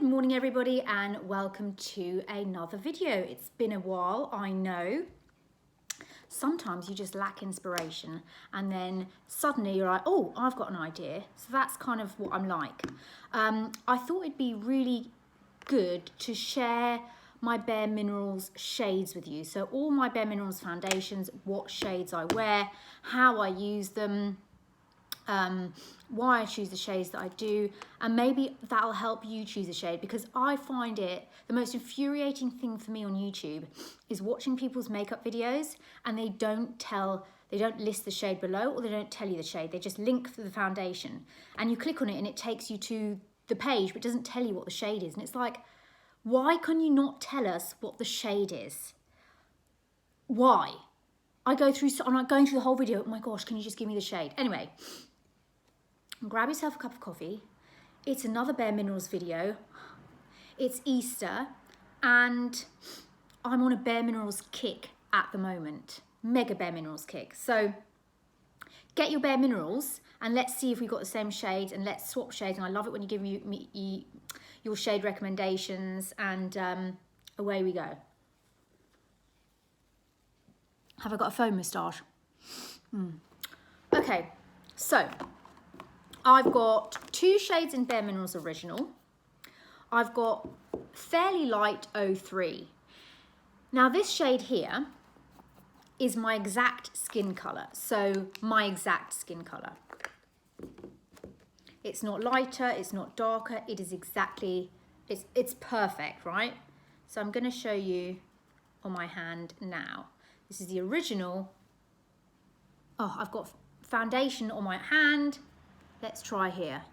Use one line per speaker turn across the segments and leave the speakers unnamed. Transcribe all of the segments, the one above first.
morning everybody and welcome to another video. It's been a while, I know. Sometimes you just lack inspiration and then suddenly you're like, oh, I've got an idea. So that's kind of what I'm like. I thought it'd be really good to share my BareMinerals shades with you. So all my BareMinerals foundations, what shades I wear, how I use them, why I choose the shades that I do, and maybe that'll help you choose a shade, because I find it the most infuriating thing for me on YouTube is watching people's makeup videos and they don't list the shade below, or they don't tell you the shade. They just link to the foundation and you click on it and it takes you to the page but doesn't tell you what the shade is. And it's like, why can you not tell us what the shade is? Why? I'm like going through the whole video, oh my gosh, can you just give me the shade? Anyway, grab yourself a cup of coffee. It's another BareMinerals video. It's Easter and I'm on a BareMinerals kick at the moment. Mega BareMinerals kick. So get your BareMinerals and let's see if we've got the same shades, and let's swap shades. And I love it when you give me your shade recommendations, and away we go. Have I got a foam moustache? Okay, so I've got two shades in BareMinerals Original. I've got Fairly Light 03. Now this shade here is my exact skin colour. So my exact skin colour. It's not lighter, it's not darker, it is exactly, it's perfect, right? So I'm going to show you on my hand now. This is the original. Oh, I've got foundation on my hand. Let's try here.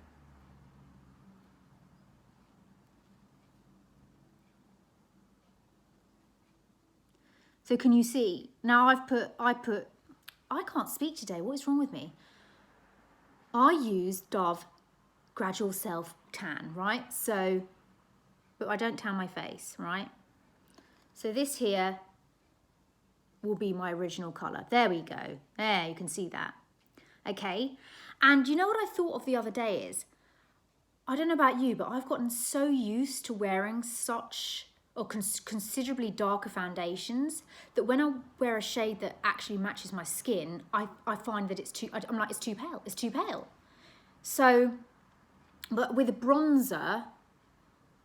So can you see? Now I can't speak today. What is wrong with me? I use Dove Gradual Self Tan, right? So, but I don't tan my face, right? So this here will be my original colour. There we go. There, you can see that. Okay, and you know what I thought of the other day is, I don't know about you, but I've gotten so used to wearing such or considerably darker foundations that when I wear a shade that actually matches my skin, I find that it's too pale. It's too pale. So, but with a bronzer,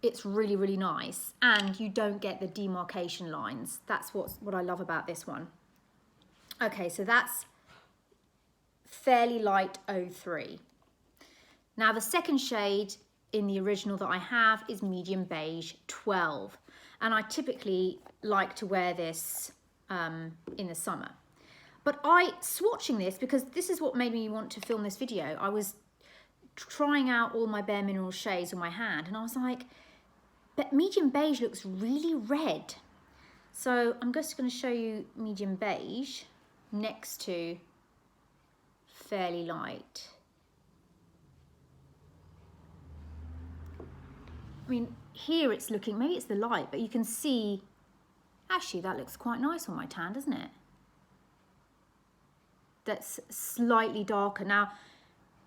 it's really, really nice, and you don't get the demarcation lines. That's what I love about this one. Okay, so that's Fairly Light 03. Now the second shade in the original that I have is Medium Beige 12, and I typically like to wear this in the summer. But swatching this, because this is what made me want to film this video. I was trying out all my BareMinerals shades on my hand and I was like, but Medium Beige looks really red. So I'm just going to show you Medium Beige next to Fairly Light. I mean, here it's looking, maybe it's the light, but you can see, actually that looks quite nice on my tan, doesn't it? That's slightly darker. Now,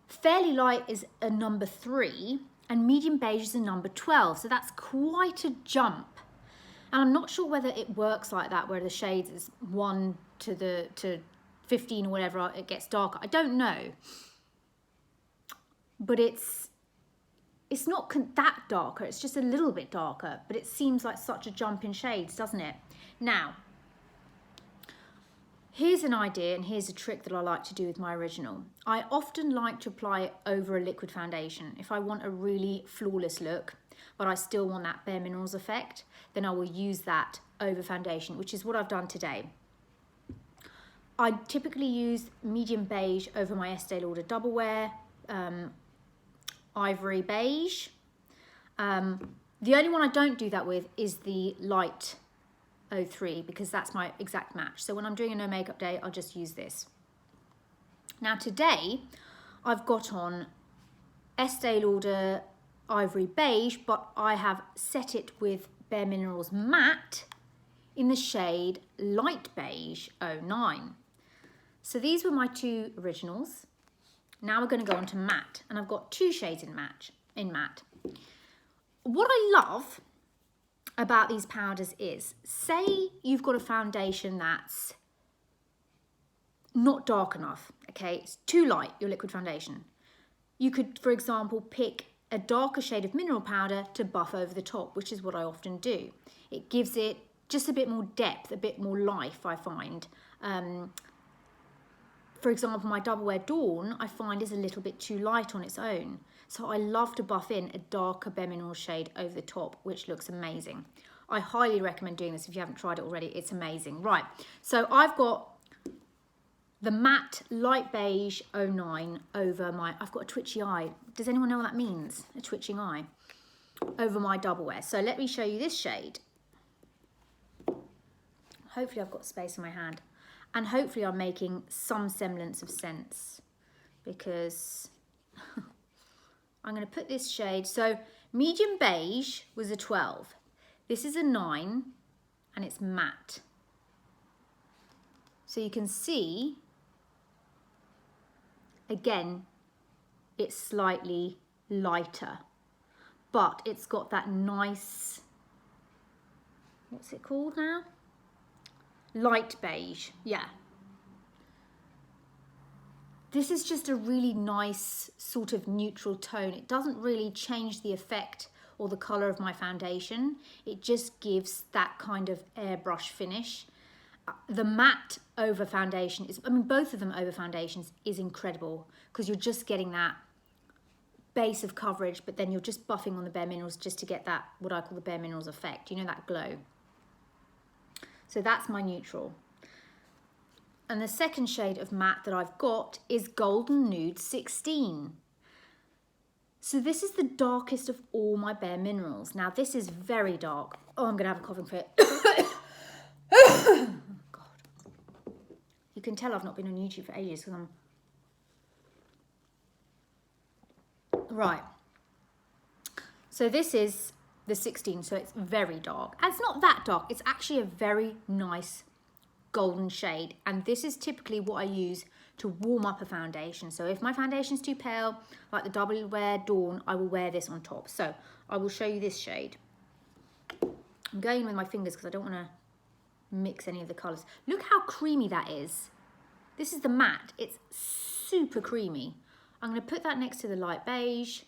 Fairly Light is a number 3 and Medium Beige is a number 12. So that's quite a jump. And I'm not sure whether it works like that, where the shades is 1 to 15 or whatever, it gets darker. I don't know. But it's not that darker, it's just a little bit darker, but it seems like such a jump in shades, doesn't it? Now, here's an idea and here's a trick that I like to do with my original. I often like to apply it over a liquid foundation. If I want a really flawless look, but I still want that BareMinerals effect, then I will use that over foundation, which is what I've done today. I typically use Medium Beige over my Estee Lauder Double Wear, Ivory Beige. The only one I don't do that with is the Light 03, because that's my exact match. So when I'm doing a no makeup day, I'll just use this. Now today, I've got on Estee Lauder Ivory Beige, but I have set it with BareMinerals Matte in the shade Light Beige 09. So these were my two originals. Now we're going to go on to matte, and I've got two shades in matte. what I love about these powders is, say you've got a foundation that's not dark enough, okay, it's too light, your liquid foundation. You could, for example, pick a darker shade of mineral powder to buff over the top, which is what I often do. It gives it just a bit more depth, a bit more life, I find. For example, my Double Wear Dawn, I find is a little bit too light on its own. So I love to buff in a darker BareMinerals shade over the top, which looks amazing. I highly recommend doing this if you haven't tried it already. It's amazing. Right, so I've got the matte Light Beige 09 over my, I've got a twitchy eye. Does anyone know what that means? A twitching eye. Over my Double Wear. So let me show you this shade. Hopefully I've got space in my hand. And hopefully I'm making some semblance of sense, because I'm going to put this shade. So medium beige was a 12. This is a 9 and it's matte. So you can see, again, it's slightly lighter, but it's got that nice, what's it called now? Light beige, yeah. This is just a really nice sort of neutral tone. It doesn't really change the effect or the colour of my foundation. It just gives that kind of airbrush finish. The matte over foundation is, I mean, both of them over foundations is incredible, because you're just getting that base of coverage, but then you're just buffing on the BareMinerals just to get that, what I call the BareMinerals effect, you know, that glow. So that's my neutral. And the second shade of matte that I've got is Golden Nude 16. So this is the darkest of all my BareMinerals. Now this is very dark. Oh, I'm gonna have a coughing fit. Oh, God. You can tell I've not been on YouTube for ages because I'm... Right. So this is the 16, so it's very dark. And it's not that dark, it's actually a very nice golden shade, and this is typically what I use to warm up a foundation. So if my foundation's too pale, like the Double Wear Dawn, I will wear this on top. So I will show you this shade. I'm going with my fingers because I don't want to mix any of the colours. Look how creamy that is. This is the matte, it's super creamy. I'm going to put that next to the Light Beige.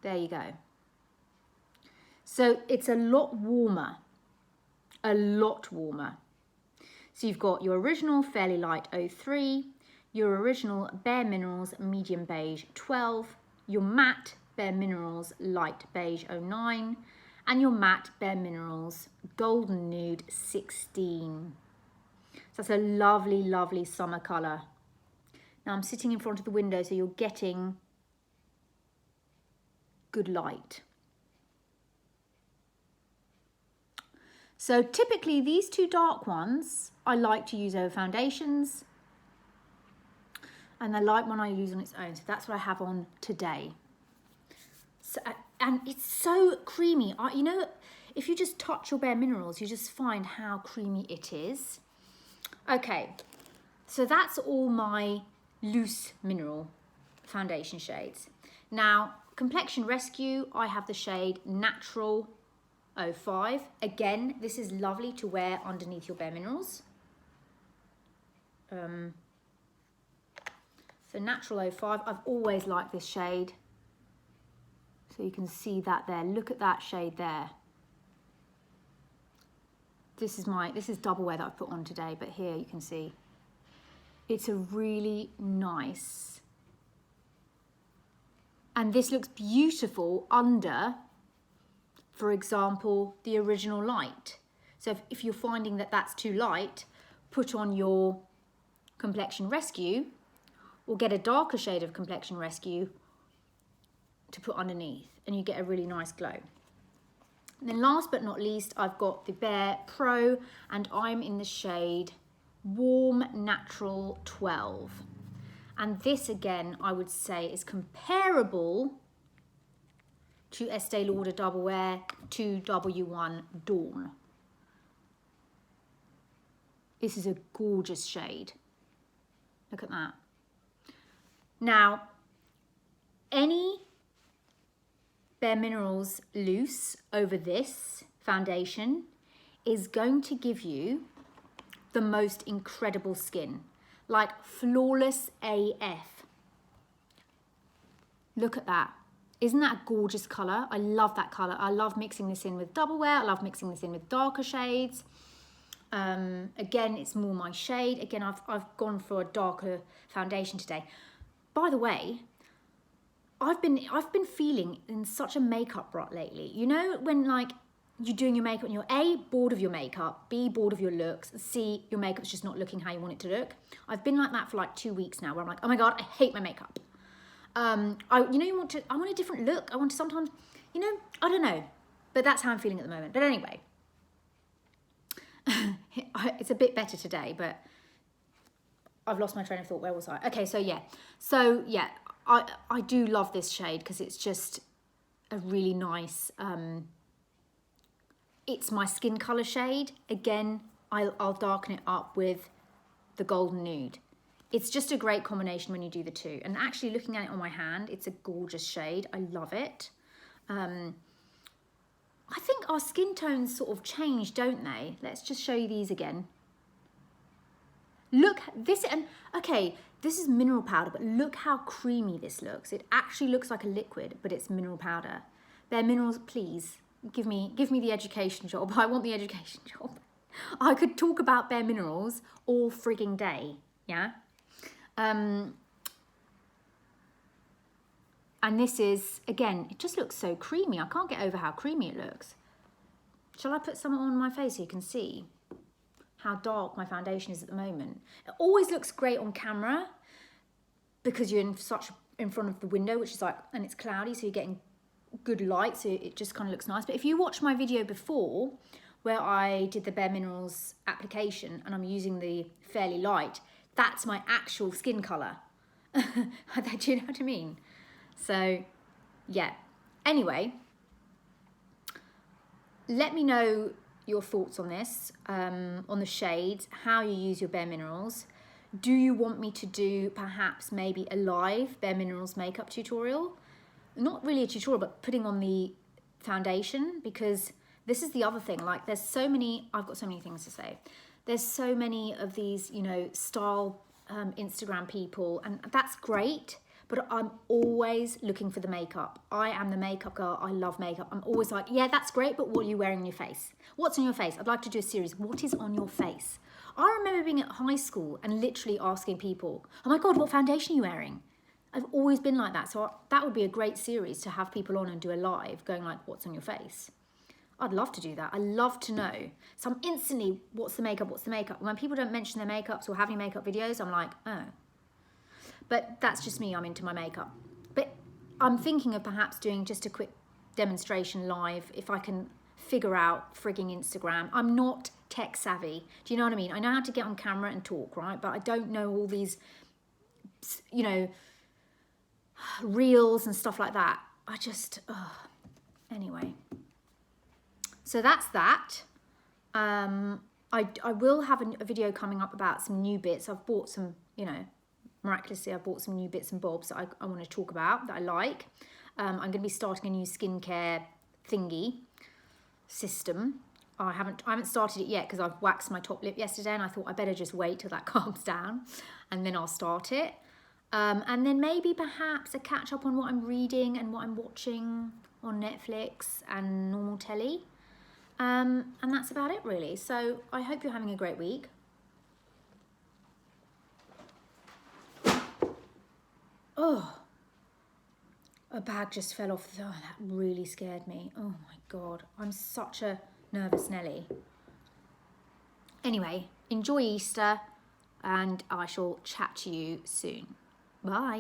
There you go. So it's a lot warmer, a lot warmer. So you've got your original Fairly Light 03, your original BareMinerals Medium Beige 12, your matte BareMinerals Light Beige 09, and your matte BareMinerals Golden Nude 16. So that's a lovely, lovely summer colour. Now I'm sitting in front of the window, so you're getting good light. So typically these two dark ones I like to use over foundations, and the light one I use on its own. So that's what I have on today. So, and it's so creamy. You know, if you just touch your BareMinerals, you just find how creamy it is. Okay, so that's all my loose mineral foundation shades. Now, Complexion Rescue, I have the shade Natural 05. Again, this is lovely to wear underneath your BareMinerals. So Natural 05, I've always liked this shade. So you can see that there. Look at that shade there. This is Double Wear that I've put on today, but here you can see it's a really nice, and this looks beautiful under, for example, the original light. So if you're finding that that's too light, put on your Complexion Rescue, or get a darker shade of Complexion Rescue to put underneath, and you get a really nice glow. And then last but not least, I've got the barePro, and I'm in the shade Warm Natural 12. And this again, I would say, is comparable to Estee Lauder Double Wear 2W1 Dawn. This is a gorgeous shade. Look at that. Now, any BareMinerals Loose over this foundation is going to give you the most incredible skin. Like flawless AF. Look at that. Isn't that a gorgeous colour? I love that colour. I love mixing this in with double wear. I love mixing this in with darker shades. Again, it's more my shade. Again, I've gone for a darker foundation today. By the way, I've been feeling in such a makeup rut lately. You know, when like you're doing your makeup and you're A, bored of your makeup, B, bored of your looks, C, your makeup's just not looking how you want it to look. I've been like that for like 2 weeks now, where I'm like, oh my God, I hate my makeup. I want a different look. I want to sometimes, you know, I don't know, but that's how I'm feeling at the moment. But anyway, it's a bit better today, but I've lost my train of thought. Where was I? Okay, so yeah, I do love this shade because it's just a really nice, it's my skin color shade. Again, I'll darken it up with the Golden Nude. It's just a great combination when you do the two. And actually looking at it on my hand, it's a gorgeous shade. I love it. I think our skin tones sort of change, don't they? Let's just show you these again. Look, this, and okay, this is mineral powder, but look how creamy this looks. It actually looks like a liquid, but it's mineral powder. BareMinerals, please, give me the education job. I want the education job. I could talk about BareMinerals all frigging day, yeah? And this is, again, it just looks so creamy. I can't get over how creamy it looks. Shall I put some on my face so you can see how dark my foundation is at the moment? It always looks great on camera because you're in front of the window, which is like, and it's cloudy, so you're getting good light, so it just kind of looks nice. But if you watch my video before, where I did the BareMinerals application and I'm using the Fairly Light, that's my actual skin colour. Do you know what I mean? So, yeah. Anyway, let me know your thoughts on this, on the shades, how you use your BareMinerals. Do you want me to do perhaps maybe a live BareMinerals makeup tutorial? Not really a tutorial, but putting on the foundation, because this is the other thing. Like, there's so many, I've got so many things to say. There's so many of these, you know, style Instagram people, and that's great, but I'm always looking for the makeup. I am the makeup girl. I love makeup. I'm always like, yeah, that's great, but what are you wearing on your face? What's on your face? I'd like to do a series. What is on your face? I remember being at high school and literally asking people, oh my God, what foundation are you wearing? I've always been like that. So that would be a great series to have people on and do a live going like, what's on your face? I'd love to do that. I love to know. So I'm instantly, what's the makeup? What's the makeup? When people don't mention their makeups or have any makeup videos, I'm like, oh. But that's just me. I'm into my makeup. But I'm thinking of perhaps doing just a quick demonstration live if I can figure out frigging Instagram. I'm not tech savvy. Do you know what I mean? I know how to get on camera and talk, right? But I don't know all these, you know, reels and stuff like that. I just, anyway. So that's that. I will have a video coming up about some new bits. I've bought some, you know, miraculously, I bought some new bits and bobs that I want to talk about that I like. I'm going to be starting a new skincare thingy system. I haven't started it yet because I've waxed my top lip yesterday, and I thought I better just wait till that calms down and then I'll start it. And then maybe perhaps a catch up on what I'm reading and what I'm watching on Netflix and normal telly. And that's about it really. So I hope you're having a great week. Oh, a bag just fell off. Oh, that really scared me. Oh my God, I'm such a nervous Nelly. Anyway, enjoy Easter, and I shall chat to you soon. Bye.